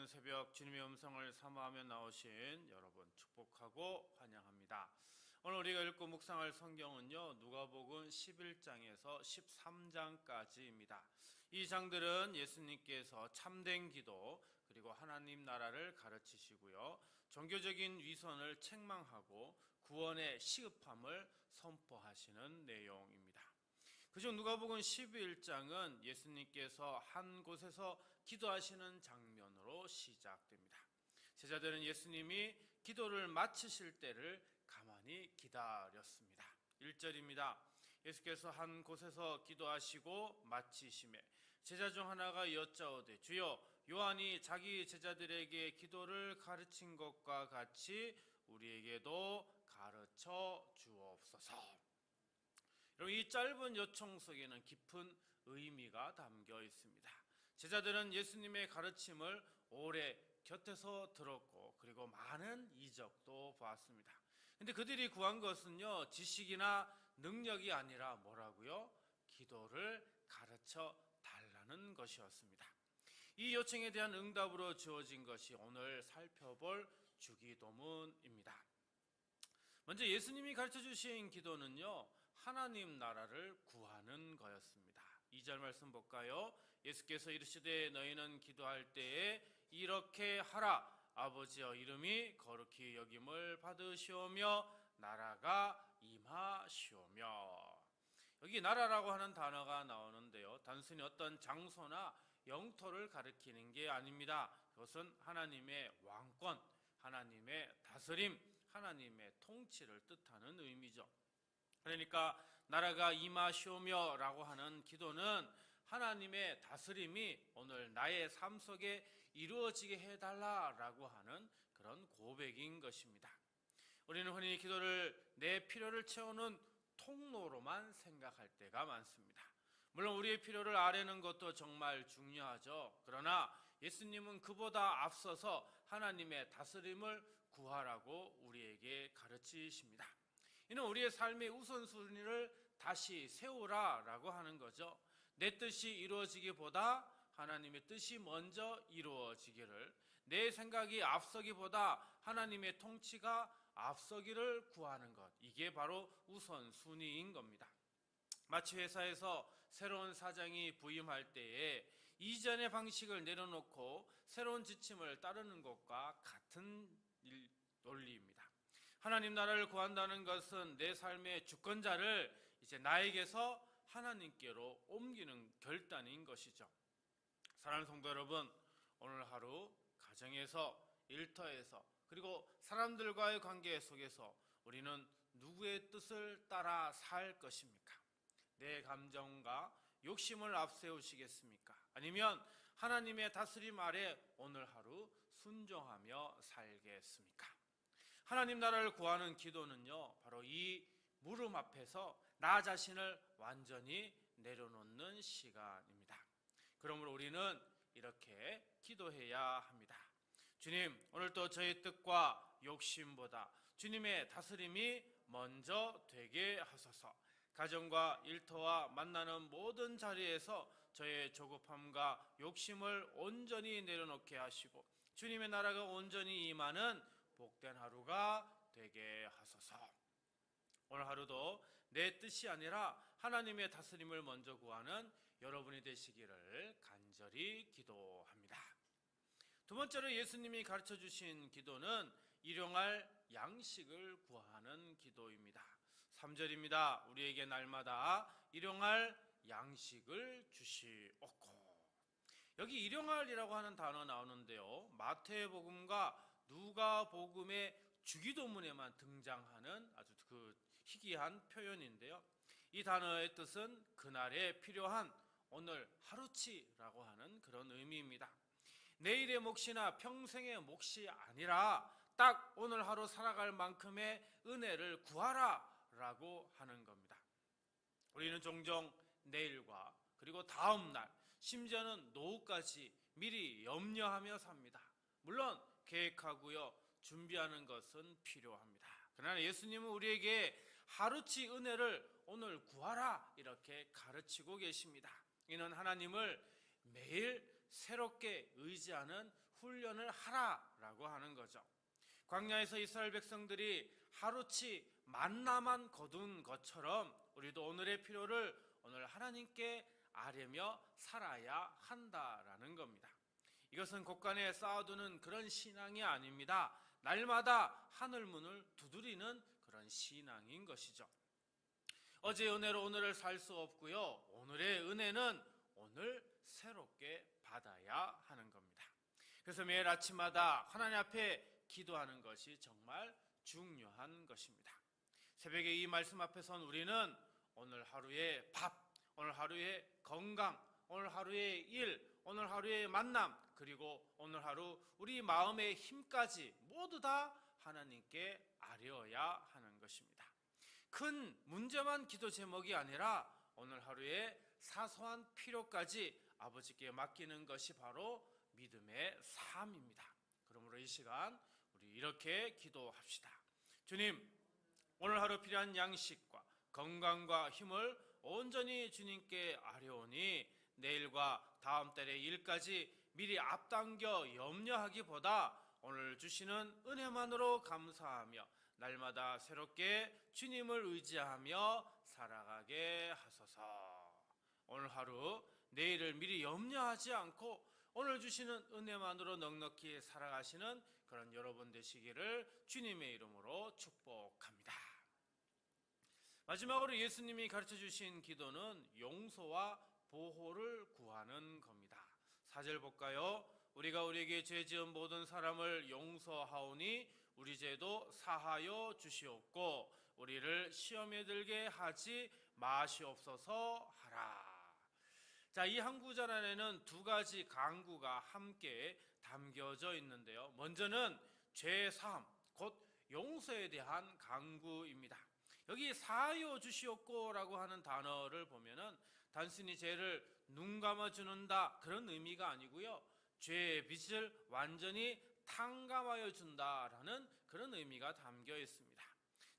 이른 새벽 주님의 음성을 사모하며 나오신 여러분 축복하고 환영합니다. 오늘 우리가 읽고 묵상할 성경은요, 누가복음 11장에서 13장까지입니다. 이 장들은 예수님께서 참된 기도 그리고 하나님 나라를 가르치시고요, 종교적인 위선을 책망하고 구원의 시급함을 선포하시는 내용입니다. 그중 누가복음 11장은 예수님께서 한 곳에서 기도하시는 장면으로 시작됩니다. 제자들은 예수님이 기도를 마치실 때를 가만히 기다렸습니다. 1절입니다. 예수께서 한 곳에서 기도하시고 마치심에 제자 중 하나가 여짜오되 주여, 요한이 자기 제자들에게 기도를 가르친 것과 같이 우리에게도 가르쳐 주옵소서. 여러분, 이 짧은 요청 속에는 깊은 의미가 담겨 있습니다. 제자들은 예수님의 가르침을 오래 곁에서 들었고 그리고 많은 이적도 보았습니다. 근데 그들이 구한 것은요, 지식이나 능력이 아니라 뭐라고요? 기도를 가르쳐 달라는 것이었습니다. 이 요청에 대한 응답으로 주어진 것이 오늘 살펴볼 주기도문입니다. 먼저 예수님이 가르쳐 주신 기도는요, 하나님 나라를 구하는 거였습니다. 2절 말씀 볼까요? 예수께서 이르시되 너희는 기도할 때에 이렇게 하라. 아버지여, 이름이 거룩히 여김을 받으시오며 나라가 임하시오며. 여기 나라라고 하는 단어가 나오는데요, 단순히 어떤 장소나 영토를 가리키는 게 아닙니다. 그것은 하나님의 왕권, 하나님의 다스림, 하나님의 통치를 뜻하는 의미죠. 그러니까 나라가 임하시오며 라고 하는 기도는 하나님의 다스림이 오늘 나의 삶 속에 이루어지게 해달라라고 하는 그런 고백인 것입니다. 우리는 흔히 기도를 내 필요를 채우는 통로로만 생각할 때가 많습니다. 물론 우리의 필요를 아뢰는 것도 정말 중요하죠. 그러나 예수님은 그보다 앞서서 하나님의 다스림을 구하라고 우리에게 가르치십니다. 이는 우리의 삶의 우선순위를 다시 세우라라고 하는 거죠. 내 뜻이 이루어지기보다 하나님의 뜻이 먼저 이루어지기를, 내 생각이 앞서기보다 하나님의 통치가 앞서기를 구하는 것, 이게 바로 우선순위인 겁니다. 마치 회사에서 새로운 사장이 부임할 때에 이전의 방식을 내려놓고 새로운 지침을 따르는 것과 같은 논리입니다. 하나님 나라를 구한다는 것은 내 삶의 주권자를 이제 나에게서 하나님께로 옮기는 결단인 것이죠. 사랑하는 성도 여러분, 오늘 하루 가정에서, 일터에서, 그리고 사람들과의 관계 속에서 우리는 누구의 뜻을 따라 살 것입니까? 내 감정과 욕심을 앞세우시겠습니까? 아니면 하나님의 다스림 아래 오늘 하루 순종하며 살겠습니까? 하나님 나라를 구하는 기도는요, 바로 이 물음 앞에서 나 자신을 완전히 내려놓는 시간입니다. 그러므로 우리는 이렇게 기도해야 합니다. 주님, 오늘도 저의 뜻과 욕심보다 주님의 다스림이 먼저 되게 하소서. 가정과 일터와 만나는 모든 자리에서 저의 조급함과 욕심을 온전히 내려놓게 하시고 주님의 나라가 온전히 임하는 복된 하루가 되게 하소서. 오늘 하루도 내 뜻이 아니라 하나님의 다스림을 먼저 구하는 여러분이 되시기를 간절히 기도합니다. 두 번째로 예수님이 가르쳐 주신 기도는 일용할 양식을 구하는 기도입니다. 3절입니다. 우리에게 날마다 일용할 양식을 주시옵고. 여기 일용할이라고 하는 단어 나오는데요, 마태복음과 누가복음의 주기도문에만 등장하는 아주 그 희귀한 표현인데요, 이 단어의 뜻은 그날에 필요한 오늘 하루치라고 하는 그런 의미입니다. 내일의 몫이나 평생의 몫이 아니라 딱 오늘 하루 살아갈 만큼의 은혜를 구하라 라고 하는 겁니다. 우리는 종종 내일과 그리고 다음 날, 심지어는 노후까지 미리 염려하며 삽니다. 물론 계획하고요, 준비하는 것은 필요합니다. 그러나 예수님은 우리에게 하루치 은혜를 오늘 구하라 이렇게 가르치고 계십니다. 이는 하나님을 매일 새롭게 의지하는 훈련을 하라라고 하는 거죠. 광야에서 이스라엘 백성들이 하루치 만나만 거둔 것처럼 우리도 오늘의 필요를 오늘 하나님께 아뢰며 살아야 한다라는 겁니다. 이것은 곳간에 쌓아두는 그런 신앙이 아닙니다. 날마다 하늘문을 두드리는 그런 신앙인 것이죠. 어제의 은혜로 오늘을 살 수 없고요. 오늘의 은혜는 오늘 새롭게 받아야 하는 겁니다. 그래서 매일 아침마다 하나님 앞에 기도하는 것이 정말 중요한 것입니다. 새벽에 이 말씀 앞에 선 우리는 오늘 하루의 밥, 오늘 하루의 건강, 오늘 하루의 일, 오늘 하루의 만남, 그리고 오늘 하루 우리 마음의 힘까지 모두 다 하나님께 아뢰어야 하는 것입니다. 큰 문제만 기도 제목이 아니라 오늘 하루의 사소한 필요까지 아버지께 맡기는 것이 바로 믿음의 삶입니다. 그러므로 이 시간 우리 이렇게 기도합시다. 주님, 오늘 하루 필요한 양식과 건강과 힘을 온전히 주님께 아뢰오니 내일과 다음 달의 일까지 미리 앞당겨 염려하기보다 오늘 주시는 은혜만으로 감사하며 날마다 새롭게 주님을 의지하며 살아가게 하소서. 오늘 하루 내일을 미리 염려하지 않고 오늘 주시는 은혜만으로 넉넉히 살아가시는 그런 여러분 되시기를 주님의 이름으로 축복합니다. 마지막으로 예수님이 가르쳐 주신 기도는 용서와 보호를 구하는 겁니다. 4절 볼까요? 우리가 우리에게 죄 지은 모든 사람을 용서하오니 우리 죄도 사하여 주시옵고 우리를 시험에 들게 하지 마시옵소서 하라. 자, 이 한 구절 안에는 두 가지 강구가 함께 담겨져 있는데요. 먼저는 죄 사함, 곧 용서에 대한 강구입니다. 여기 사하여 주시옵고라고 하는 단어를 보면은 단순히 죄를 눈 감아주는다 그런 의미가 아니고요. 죄의 빚을 완전히 탕감하여 준다라는 그런 의미가 담겨 있습니다.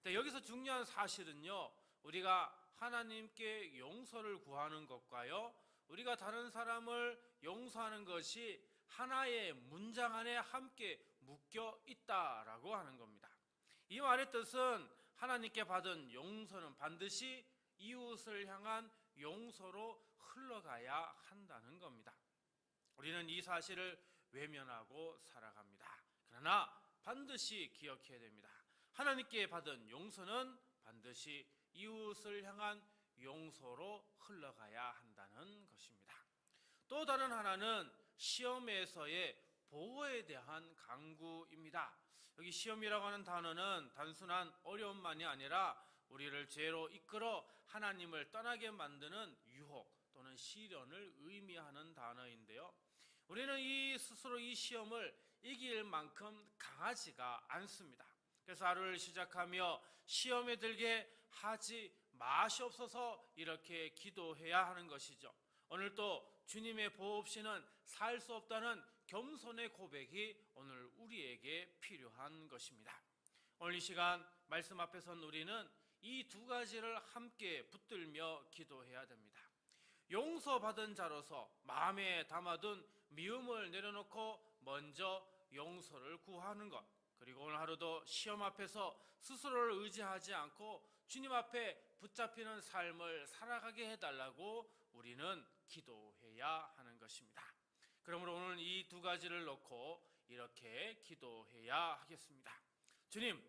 여기서 중요한 사실은요. 우리가 하나님께 용서를 구하는 것과요. 우리가 다른 사람을 용서하는 것이 하나의 문장 안에 함께 묶여 있다라고 하는 겁니다. 이 말의 뜻은 하나님께 받은 용서는 반드시 이웃을 향한 용서로 흘러가야 한다는 겁니다. 우리는 이 사실을 외면하고 살아갑니다. 그러나 반드시 기억해야 됩니다. 하나님께 받은 용서는 반드시 이웃을 향한 용서로 흘러가야 한다는 것입니다. 또 다른 하나는 시험에서의 보호에 대한 강구입니다. 여기 시험이라고 하는 단어는 단순한 어려움만이 아니라 우리를 죄로 이끌어 하나님을 떠나게 만드는 유혹 또는 시련을 의미하는 단어인데요. 우리는 스스로 이 시험을 이길 만큼 강하지가 않습니다. 그래서 하루를 시작하며 시험에 들게 하지 마시옵소서 이렇게 기도해야 하는 것이죠. 오늘도 주님의 보호 없이는 살 수 없다는 겸손의 고백이 오늘 우리에게 필요한 것입니다. 오늘 이 시간 말씀 앞에 선 우리는 이 두 가지를 함께 붙들며 기도해야 됩니다. 용서받은 자로서 마음에 담아둔 미움을 내려놓고 먼저 용서를 구하는 것, 그리고 오늘 하루도 시험 앞에서 스스로를 의지하지 않고 주님 앞에 붙잡히는 삶을 살아가게 해달라고 우리는 기도해야 하는 것입니다. 그러므로 오늘 이 두 가지를 놓고 이렇게 기도해야 하겠습니다. 주님,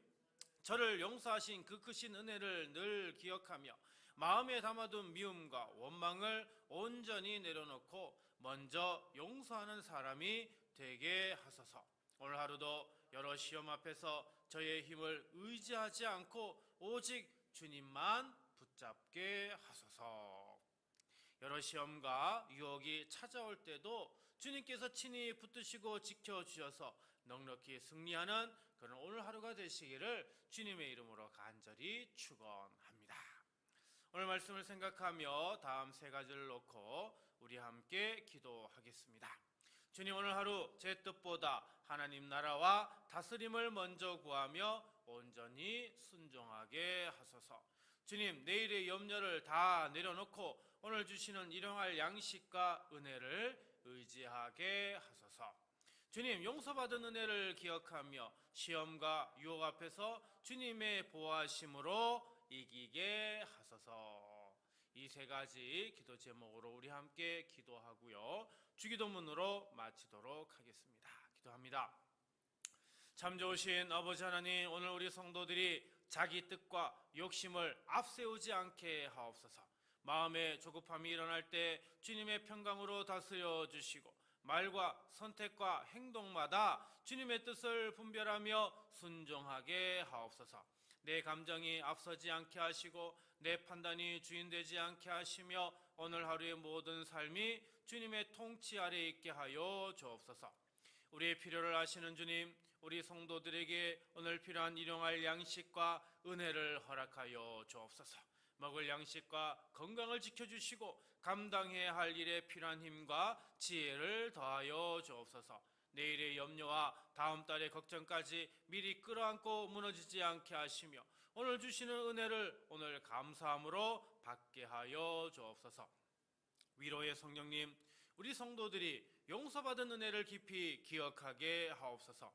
저를 용서하신 그 크신 은혜를 늘 기억하며 마음에 담아둔 미움과 원망을 온전히 내려놓고 먼저 용서하는 사람이 되게 하소서. 오늘 하루도 여러 시험 앞에서 저의 힘을 의지하지 않고 오직 주님만 붙잡게 하소서. 여러 시험과 유혹이 찾아올 때도 주님께서 친히 붙드시고 지켜주셔서 넉넉히 승리하는 그런 오늘 하루가 되시기를 주님의 이름으로 간절히 축원합니다. 오늘 말씀을 생각하며 다음 세 가지를 놓고 우리 함께 기도하겠습니다. 주님, 오늘 하루 제 뜻보다 하나님 나라와 다스림을 먼저 구하며 온전히 순종하게 하소서. 주님, 내일의 염려를 다 내려놓고 오늘 주시는 일용할 양식과 은혜를 의지하게 하소서. 주님, 용서받은 은혜를 기억하며 시험과 유혹 앞에서 주님의 보호하심으로 이기게 하소서. 이 세 가지 기도 제목으로 우리 함께 기도하고요, 주기도문으로 마치도록 하겠습니다. 기도합니다. 참 좋으신 아버지 하나님, 오늘 우리 성도들이 자기 뜻과 욕심을 앞세우지 않게 하옵소서. 마음에 조급함이 일어날 때 주님의 평강으로 다스려 주시고 말과 선택과 행동마다 주님의 뜻을 분별하며 순종하게 하옵소서. 내 감정이 앞서지 않게 하시고 내 판단이 주인되지 않게 하시며 오늘 하루의 모든 삶이 주님의 통치 아래 있게 하여 주옵소서. 우리의 필요를 아시는 주님, 우리 성도들에게 오늘 필요한 일용할 양식과 은혜를 허락하여 주옵소서. 먹을 양식과 건강을 지켜주시고 감당해야 할 일에 필요한 힘과 지혜를 더하여 주옵소서. 내일의 염려와 다음 달의 걱정까지 미리 끌어안고 무너지지 않게 하시며 오늘 주시는 은혜를 오늘 감사함으로 받게 하여 주옵소서. 위로의 성령님, 우리 성도들이 용서받은 은혜를 깊이 기억하게 하옵소서.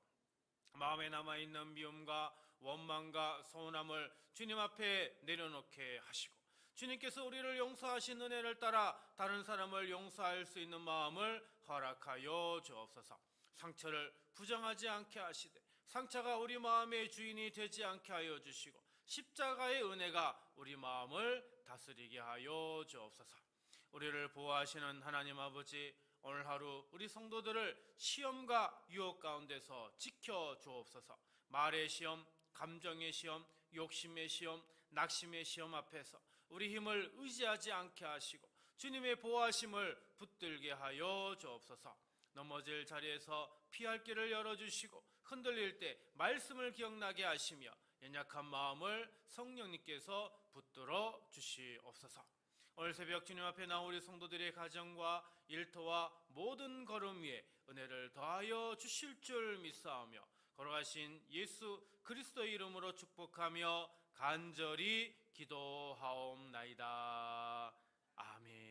마음에 남아있는 미움과 원망과 서운함을 주님 앞에 내려놓게 하시고 주님께서 우리를 용서하신 은혜를 따라 다른 사람을 용서할 수 있는 마음을 허락하여 주옵소서. 상처를 부정하지 않게 하시되 상처가 우리 마음의 주인이 되지 않게 하여 주시고 십자가의 은혜가 우리 마음을 다스리게 하여 주옵소서. 우리를 보호하시는 하나님 아버지, 오늘 하루 우리 성도들을 시험과 유혹 가운데서 지켜 주옵소서. 말의 시험, 감정의 시험, 욕심의 시험, 낙심의 시험 앞에서 우리 힘을 의지하지 않게 하시고 주님의 보호하심을 붙들게 하여 주옵소서. 넘어질 자리에서 피할 길을 열어주시고 흔들릴 때 말씀을 기억나게 하시며 연약한 마음을 성령님께서 붙들어 주시옵소서. 오늘 새벽 주님 앞에 나온 우리 성도들의 가정과 일터와 모든 걸음 위에 은혜를 더하여 주실 줄 믿사오며 걸어가신 예수 그리스도의 이름으로 축복하며 간절히 기도하옵나이다. 아멘.